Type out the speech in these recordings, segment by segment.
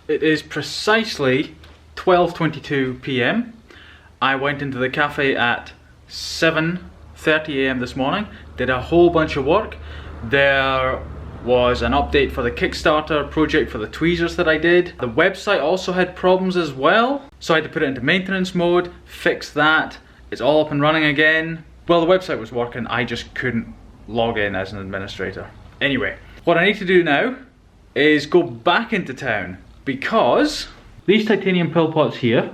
It is precisely 12:22 p.m. I went into the cafe at 7:30 a.m. this morning, did a whole bunch of work. There was an update for the Kickstarter project for the tweezers that I did. The website also had problems as well, so I had to put it into maintenance mode, fix that. It's all up and running again. Well, the website was working, I just couldn't log in as an administrator. Anyway, what I need to do now is go back into town, because these titanium pill pots here,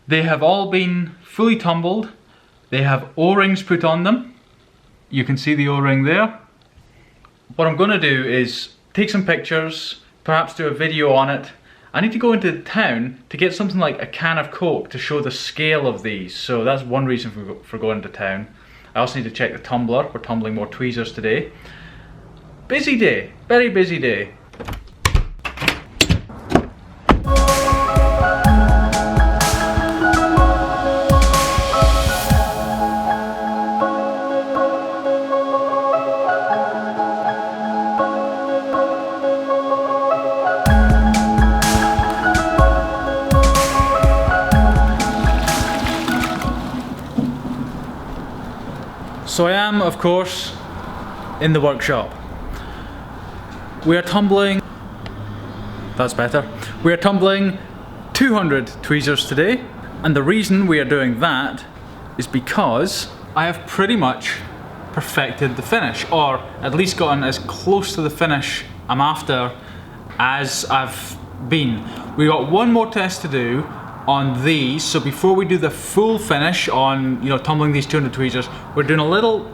they have all been fully tumbled. They have O-rings put on them. You can see the O-ring there. What I'm going to do is take some pictures, perhaps do a video on it. I need to go into town to get something like a can of Coke to show the scale of these. So that's one reason for going to town. I also need to check the tumbler. We're tumbling more tweezers today. Busy day, very busy day. So I am, of course, in the workshop. We are tumbling, that's better. We are tumbling 200 tweezers today, and the reason we are doing that is because I have pretty much perfected the finish, or at least gotten as close to the finish I'm after as I've been. We got one more test to do on these, so before we do the full finish on, tumbling these 200 tweezers, we're doing a little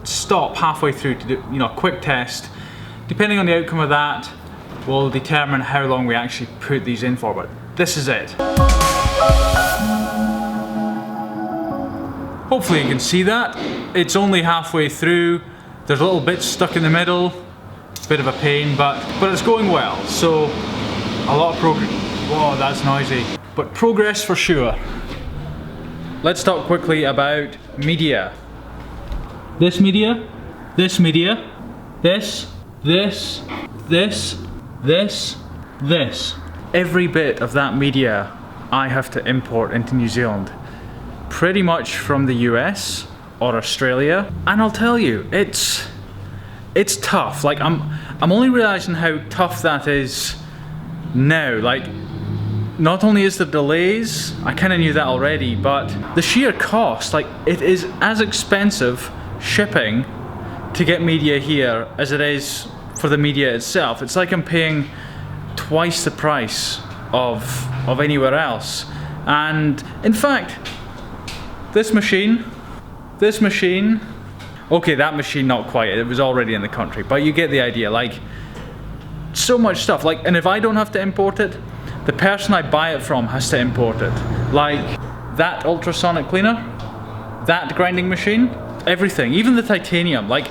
stop halfway through to do, a quick test. Depending on the outcome of that, will determine how long we actually put these in for, but this is it. Hopefully you can see that. It's only halfway through. There's little bits stuck in the middle, bit of a pain, but it's going well. So a lot of progress. Whoa, that's noisy. But progress for sure. Let's talk quickly about media. This media, this media, this, this, this, this, this. Every bit of that media I have to import into New Zealand. Pretty much from the US or Australia. And I'll tell you, it's tough. Like I'm only realizing how tough that is now. Like, not only is there delays, I kind of knew that already, but the sheer cost, like it is as expensive shipping to get media here as it is for the media itself. It's like I'm paying twice the price of anywhere else. And in fact, this machine, okay, that machine not quite, it was already in the country, but you get the idea. Like, so much stuff, like, and if I don't have to import it, the person I buy it from has to import it. Like that ultrasonic cleaner, that grinding machine, everything, even the titanium. Like,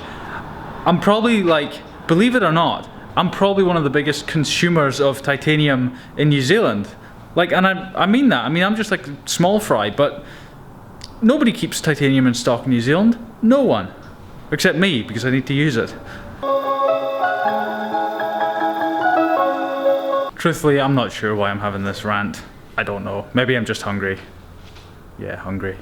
I'm probably, like, believe it or not, I'm probably one of the biggest consumers of titanium in New Zealand. Like, and I mean that. I mean, I'm just like small fry, but nobody keeps titanium in stock in New Zealand. No one. Except me, because I need to use it. Truthfully, I'm not sure why I'm having this rant. I don't know. Maybe I'm just hungry. Yeah, hungry.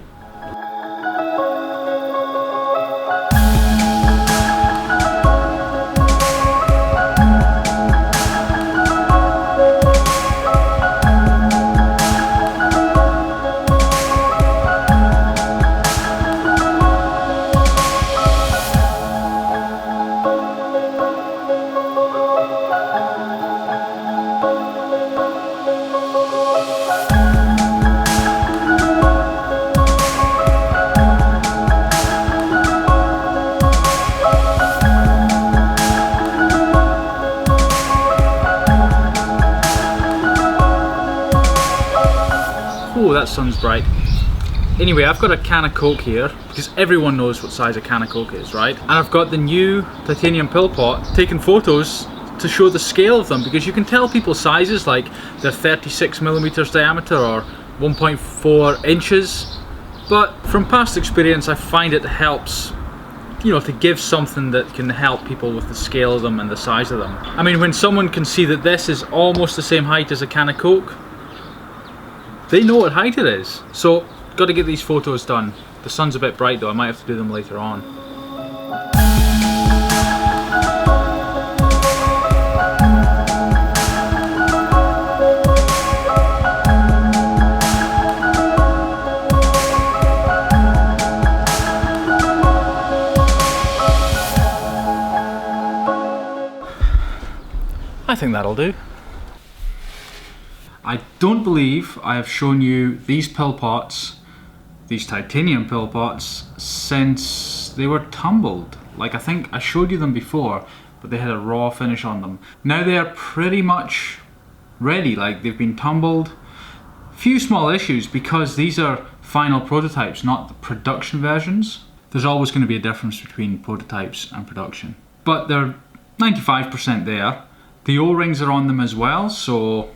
Oh, that sun's bright. Anyway, I've got a can of Coke here, because everyone knows what size a can of Coke is, right? And I've got the new titanium pill pot, taking photos to show the scale of them, because you can tell people's sizes, like they're 36 millimeters diameter or 1.4 inches. But from past experience, I find it helps you know, to give something that can help people with the scale of them and the size of them. I mean, when someone can see that this is almost the same height as a can of Coke, they know what height it is. So, got to get these photos done. The sun's a bit bright though, I might have to do them later on. I think that'll do. I don't believe I have shown you these pill pots, these titanium pill pots, since they were tumbled. Like, I think I showed you them before, but they had a raw finish on them. Now they are pretty much ready, like they've been tumbled. Few small issues because these are final prototypes, not the production versions. There's always going to be a difference between prototypes and production. But they're 95% there. The O-rings are on them as well, so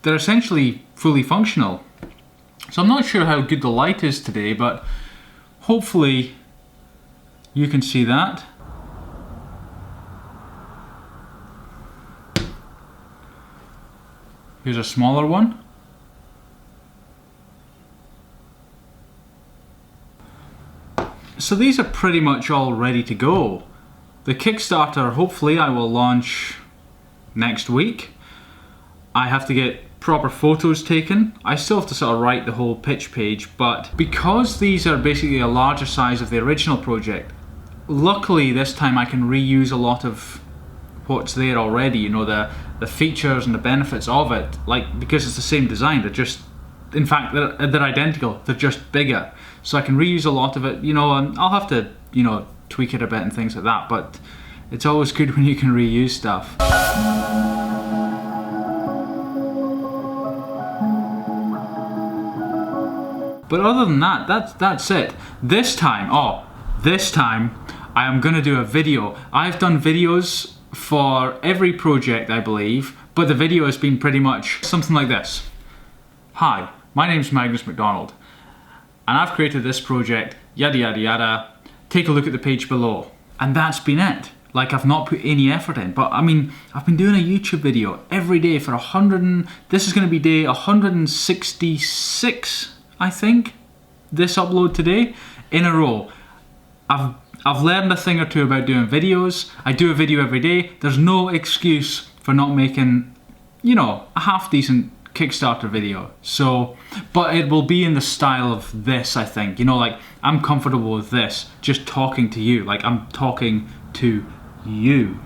they're essentially fully functional. So I'm not sure how good the light is today, but hopefully you can see that. Here's a smaller one. So these are pretty much all ready to go. The Kickstarter, hopefully I will launch next week. I have to get proper photos taken. I still have to sort of write the whole pitch page, but because these are basically a larger size of the original project, luckily this time I can reuse a lot of what's there already, you know, the features and the benefits of it, like, because it's the same design, they're just, in fact, they're identical, they're just bigger. So I can reuse a lot of it, you know, and I'll have to, you know, tweak it a bit and things like that, but it's always good when you can reuse stuff. But other than that, that's it. This time I am gonna do a video. I've done videos for every project, I believe, but the video has been pretty much something like this. Hi, my name's Mariusz McDonald, and I've created this project, yada yada yada. Take a look at the page below. And that's been it. Like, I've not put any effort in, but I mean, I've been doing a YouTube video every day for this is gonna be day 166, I think, this upload today, in a row. I've learned a thing or two about doing videos. I do a video every day. There's no excuse for not making, you know, a half decent Kickstarter video. So, but it will be in the style of this, I think. You know, like, I'm comfortable with this, just talking to you. Like, I'm talking to you.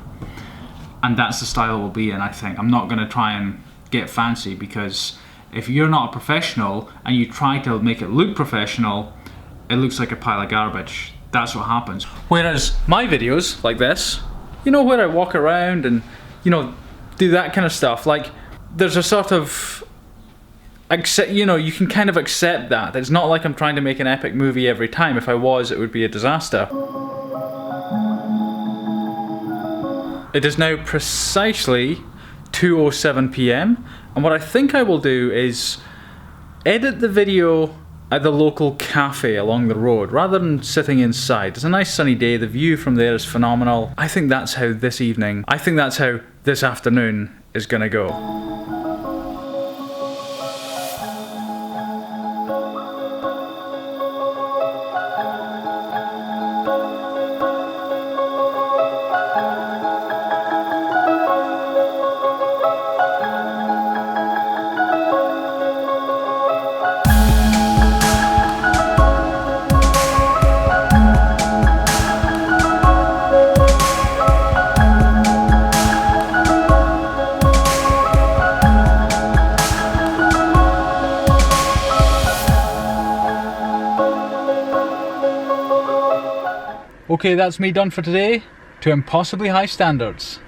And that's the style it will be in, I think. I'm not gonna try and get fancy, because if you're not a professional and you try to make it look professional, it looks like a pile of garbage. That's what happens. Whereas my videos, like this, you know, where I walk around and, you know, do that kind of stuff, like, there's a sort of, you know, you can kind of accept that. It's not like I'm trying to make an epic movie every time. If I was, it would be a disaster. It is now precisely 2:07 PM, and what I think I will do is edit the video at the local cafe along the road rather than sitting inside. It's a nice sunny day, the view from there is phenomenal. I think that's how this afternoon is gonna go. Okay, that's me done for today, to impossibly high standards.